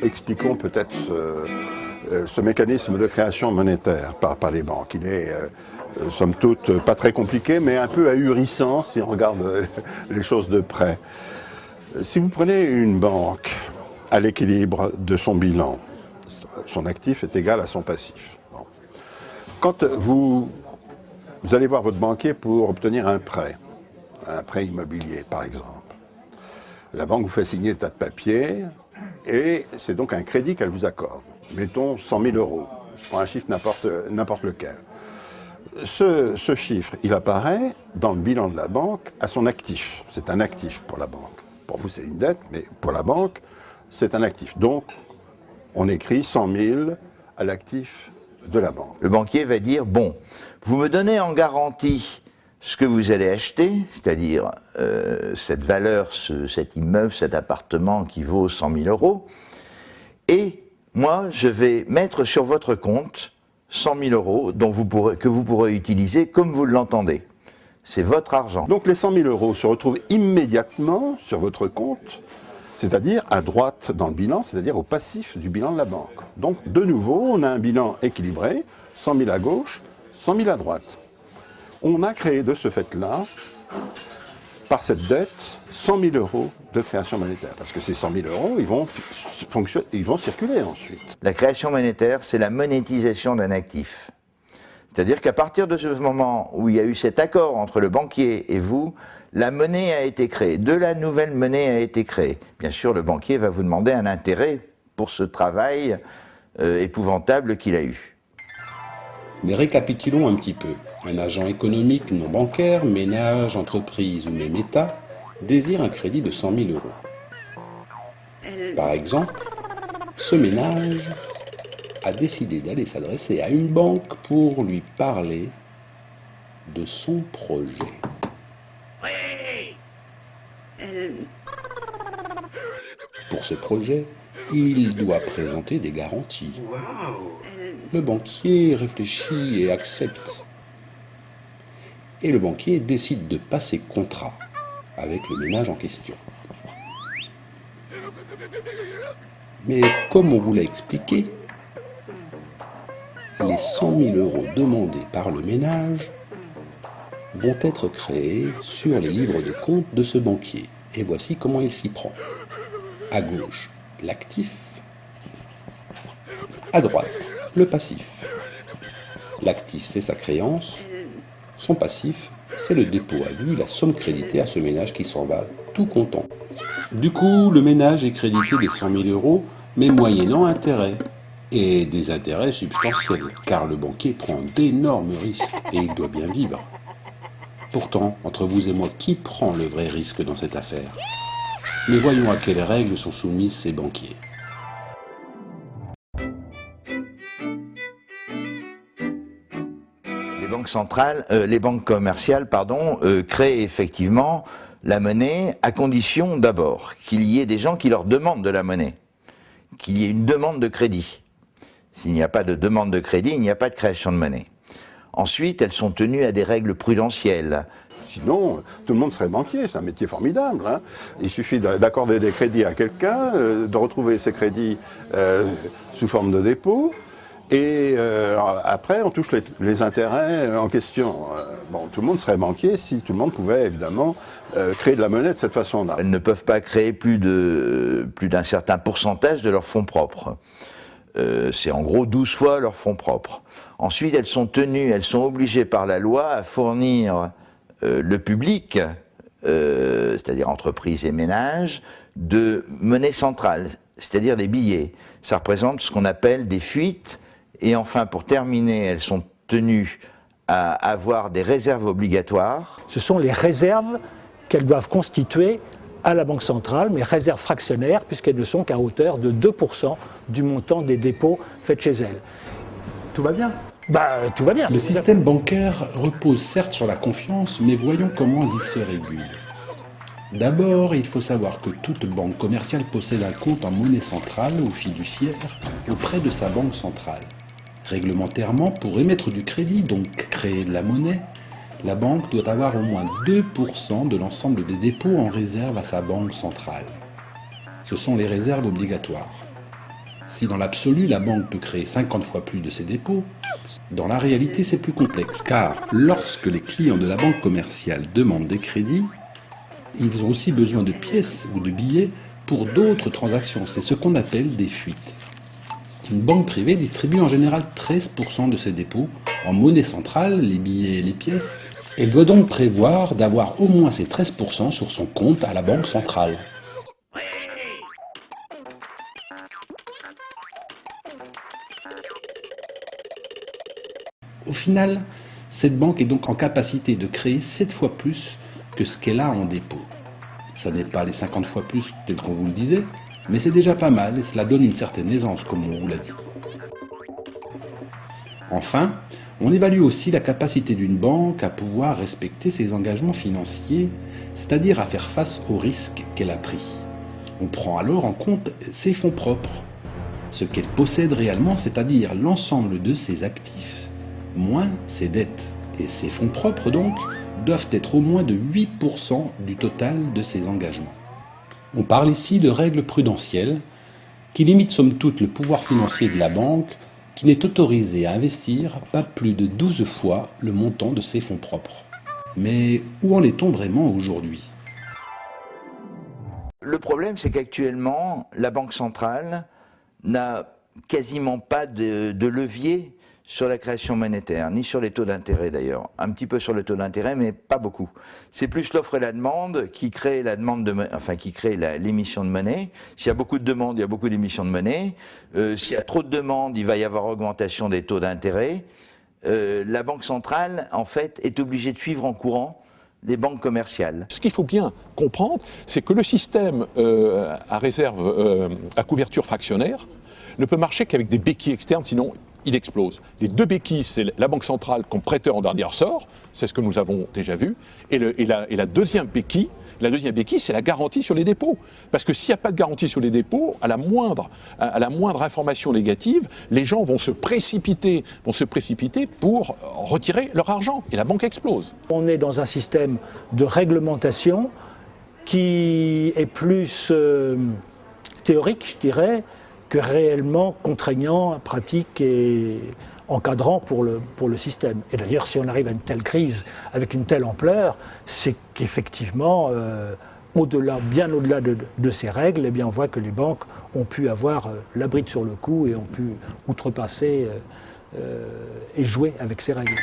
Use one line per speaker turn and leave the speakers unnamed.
expliquons peut-être ce mécanisme de création monétaire par les banques. Il est, somme toute, pas très compliqué, mais un peu ahurissant si on regarde les choses de près. Si vous prenez une banque à l'équilibre de son bilan, son actif est égal à son passif. Bon. Quand vous allez voir votre banquier pour obtenir un prêt immobilier par exemple, la banque vous fait signer des tas de papiers et c'est donc un crédit qu'elle vous accorde. Mettons 100 000 euros. Je prends un chiffre n'importe lequel. Ce chiffre, il apparaît dans le bilan de la banque à son actif. C'est un actif pour la banque. Pour vous, c'est une dette, mais pour la banque, c'est un actif. Donc, on écrit 100 000 à l'actif de la banque.
Le banquier va dire, bon, vous me donnez en garantie ce que vous allez acheter, c'est-à-dire cette valeur, cet immeuble, cet appartement qui vaut 100 000 euros, et moi, je vais mettre sur votre compte 100 000 euros que vous pourrez utiliser comme vous l'entendez. C'est votre argent.
Donc les 100 000 euros se retrouvent immédiatement sur votre compte, c'est-à-dire à droite dans le bilan, c'est-à-dire au passif du bilan de la banque. Donc de nouveau, on a un bilan équilibré, 100 000 à gauche, 100 000 à droite. On a créé de ce fait-là, par cette dette, 100 000 euros de création monétaire. Parce que ces 100 000 euros, ils vont circuler ensuite.
La création monétaire, c'est la monétisation d'un actif. C'est-à-dire qu'à partir de ce moment où il y a eu cet accord entre le banquier et vous, la monnaie a été créée, de la nouvelle monnaie a été créée. Bien sûr, le banquier va vous demander un intérêt pour ce travail épouvantable qu'il a eu.
Mais récapitulons un petit peu. Un agent économique non bancaire, ménage, entreprise ou même État, désire un crédit de 100 000 euros. Par exemple, ce ménage a décidé d'aller s'adresser à une banque pour lui parler de son projet. Pour ce projet, il doit présenter des garanties. Le banquier réfléchit et accepte. Et le banquier décide de passer contrat avec le ménage en question. Mais comme on vous l'a expliqué, les 100 000 euros demandés par le ménage vont être créés sur les livres de compte de ce banquier. Et voici comment il s'y prend. À gauche, l'actif. À droite, le passif. L'actif, c'est sa créance. Son passif, c'est le dépôt à vue, la somme créditée à ce ménage qui s'en va tout content. Du coup, le ménage est crédité des 100 000 euros, mais moyennant intérêt. Et des intérêts substantiels, car le banquier prend d'énormes risques et il doit bien vivre. Pourtant, entre vous et moi, qui prend le vrai risque dans cette affaire? Mais voyons à quelles règles sont soumises ces banquiers.
Les banques commerciales, créent effectivement la monnaie à condition d'abord qu'il y ait des gens qui leur demandent de la monnaie, qu'il y ait une demande de crédit. S'il n'y a pas de demande de crédit, il n'y a pas de création de monnaie. Ensuite, elles sont tenues à des règles prudentielles.
Sinon, tout le monde serait banquier, c'est un métier formidable. Hein. Il suffit d'accorder des crédits à quelqu'un, de retrouver ces crédits sous forme de dépôt, et après on touche les intérêts en question. Bon, tout le monde serait banquier si tout le monde pouvait évidemment créer de la monnaie de cette façon-là.
Elles ne peuvent pas créer plus d'un certain pourcentage de leurs fonds propres. C'est en gros 12 fois leurs fonds propres. Ensuite, elles sont obligées par la loi à fournir le public, c'est-à-dire entreprises et ménages, de monnaie centrale, c'est-à-dire des billets. Ça représente ce qu'on appelle des fuites. Et enfin, pour terminer, elles sont tenues à avoir des réserves obligatoires.
Ce sont les réserves qu'elles doivent constituer à la Banque centrale, mais réserves fractionnaires, puisqu'elles ne sont qu'à hauteur de 2% du montant des dépôts faits chez elles.
Tout va bien?
Tout va bien.
Le système bancaire repose certes sur la confiance, mais voyons comment il se régule. D'abord, il faut savoir que toute banque commerciale possède un compte en monnaie centrale ou fiduciaire auprès de sa banque centrale. Réglementairement, pour émettre du crédit, donc créer de la monnaie, la banque doit avoir au moins 2% de l'ensemble des dépôts en réserve à sa banque centrale. Ce sont les réserves obligatoires. Si dans l'absolu, la banque peut créer 50 fois plus de ses dépôts, dans la réalité, c'est plus complexe, car lorsque les clients de la banque commerciale demandent des crédits, ils ont aussi besoin de pièces ou de billets pour d'autres transactions. C'est ce qu'on appelle des fuites. Une banque privée distribue en général 13% de ses dépôts en monnaie centrale, les billets et les pièces. Elle doit donc prévoir d'avoir au moins ces 13% sur son compte à la banque centrale. Au final, cette banque est donc en capacité de créer 7 fois plus que ce qu'elle a en dépôt. Ça n'est pas les 50 fois plus tel qu'on vous le disait, mais c'est déjà pas mal et cela donne une certaine aisance, comme on vous l'a dit. Enfin, on évalue aussi la capacité d'une banque à pouvoir respecter ses engagements financiers, c'est-à-dire à faire face aux risques qu'elle a pris. On prend alors en compte ses fonds propres, ce qu'elle possède réellement, c'est-à-dire l'ensemble de ses actifs, moins ses dettes. Et ses fonds propres, donc, doivent être au moins de 8% du total de ses engagements. On parle ici de règles prudentielles qui limitent somme toute le pouvoir financier de la banque qui n'est autorisé à investir pas plus de 12 fois le montant de ses fonds propres. Mais où en est-on vraiment aujourd'hui ?
Le problème, c'est qu'actuellement, la Banque centrale n'a quasiment pas de levier sur la création monétaire, ni sur les taux d'intérêt d'ailleurs. Un petit peu sur le taux d'intérêt, mais pas beaucoup. C'est plus l'offre et la demande qui crée la demande qui crée l'émission de monnaie. S'il y a beaucoup de demandes, il y a beaucoup d'émissions de monnaie. S'il y a trop de demandes, il va y avoir augmentation des taux d'intérêt. La Banque centrale, en fait, est obligée de suivre en courant les banques commerciales.
Ce qu'il faut bien comprendre, c'est que le système à réserve, à couverture fractionnaire, ne peut marcher qu'avec des béquilles externes, sinon il explose. Les deux béquilles, c'est la Banque centrale comme prêteur en dernier ressort, c'est ce que nous avons déjà vu, et la deuxième béquille, c'est la garantie sur les dépôts. Parce que s'il n'y a pas de garantie sur les dépôts, à la moindre information négative, les gens vont se précipiter pour retirer leur argent, et la banque explose.
On est dans un système de réglementation qui est plus théorique, je dirais, que réellement contraignant, pratique et encadrant pour le système. Et d'ailleurs, si on arrive à une telle crise avec une telle ampleur, c'est qu'effectivement, bien au-delà de ces règles, eh bien, on voit que les banques ont pu avoir la bride sur le cou et ont pu outrepasser et jouer avec ces règles.